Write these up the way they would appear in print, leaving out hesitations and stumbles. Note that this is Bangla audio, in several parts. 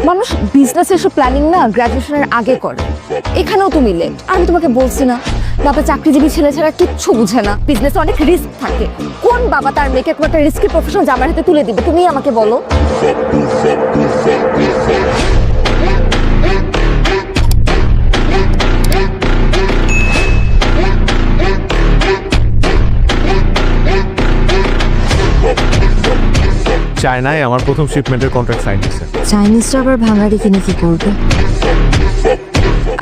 মানুষ বিজনেস এসব প্ল্যানিং না গ্র্যাজুয়েশনের আগে করে, এখানেও তুমি লেট। আমি তোমাকে বলছি না, বাবা চাকরিজীবী ছেলে ছাড়া কিচ্ছু বুঝে না, বিজনেসে অনেক রিস্ক থাকে। কোন বাবা তার মেয়েকে একটা রিস্কি প্রফেশন জামার হাতে তুলে দিবে? তুমি আমাকে বলো। চায়নায় আমার প্রথম শিপমেন্টের কন্ট্রাক্ট সাইন হয়েছে। চাইনিজটা আবার ভাঙাড়ি কিনে কি করবে?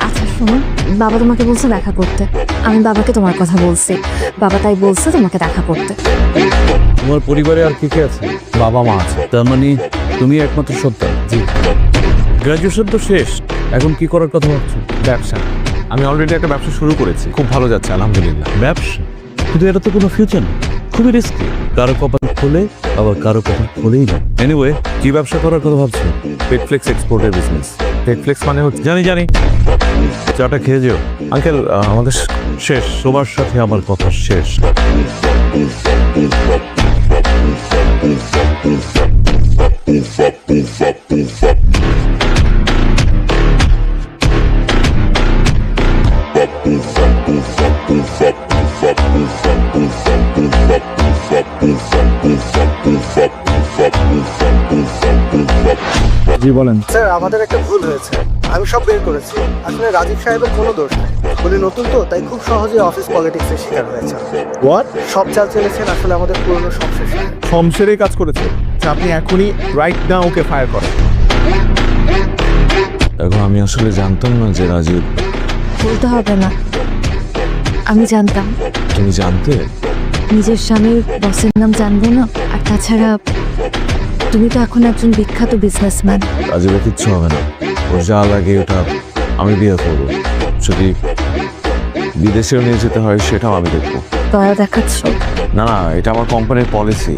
আচ্ছা শোনো, বাবা তোমাকে বলছে দেখা করতে, আমি বাবাকে তোমার কথা বলছি, বাবা তাই বলছে তোমাকে দেখা করতে। তোমার পরিবারে আর কে কে আছে? বাবা মা আছে, তার মানে তুমি একমাত্র সন্তান। জি। গ্রাজুয়েশন তো শেষ, এখন কি করার কথা ভাবছো? ব্যবসা, আমি অলরেডি একটা ব্যবসা শুরু করেছি, খুব ভালো যাচ্ছে আলহামদুলিল্লাহ। ব্যবসা? কিন্তু এটা তো কোনো ফিউচার নেই, খুবই রিস্কি। কারো কপাল খোলে আবার কারো কপাল খোলেই না। এনিওয়ে, কি ব্যবসা করার কথা ভাবছো? পেটফ্লেক্স এক্সপোর্টের বিজনেস। পেটফ্লেক্স মানে হচ্ছে, জানি চাটা খেয়ে যেও। আঙ্কেল আমাদের শেষ, তোমার সাথে আমার কথা শেষ। জি বলেন। স্যার আমাদের একটা ভুল হয়েছে, আমি সব বের করেছি। আসলে রাজীব সাহেবের কোনো দোষ নেই, উনি নতুন তো তাই খুব সহজে অফিস পলিটিক্সের শিকার হয়েছে। হোয়াট? সব চাল চেলেছেন আসলে আমাদের পুরনো সংশ্লিষ্ট। শমশেরই কাজ করেছে। আপনি এখনই রাইট না ওকে ফায়ার করেন। এখন আমি আসলে জানতাম না যে রাজীব। বলতে হবে না, আমি জানতাম। তুমি জানতে? নিজের স্বামীর বসের নাম জানবো না? আর তাছাড়া তুমি তো এখন একজন বিখ্যাত বিজনেসম্যান। রাজীবের কিচ্ছু হবে না, ওর যা লাগে ওটা আমি বিয়ে করবো। যদি বিদেশেও নিয়ে যেতে হয় সেটাও আমি দেখবো। দয়া দেখাচ্ছ? না, এটা আমার কোম্পানির পলিসি।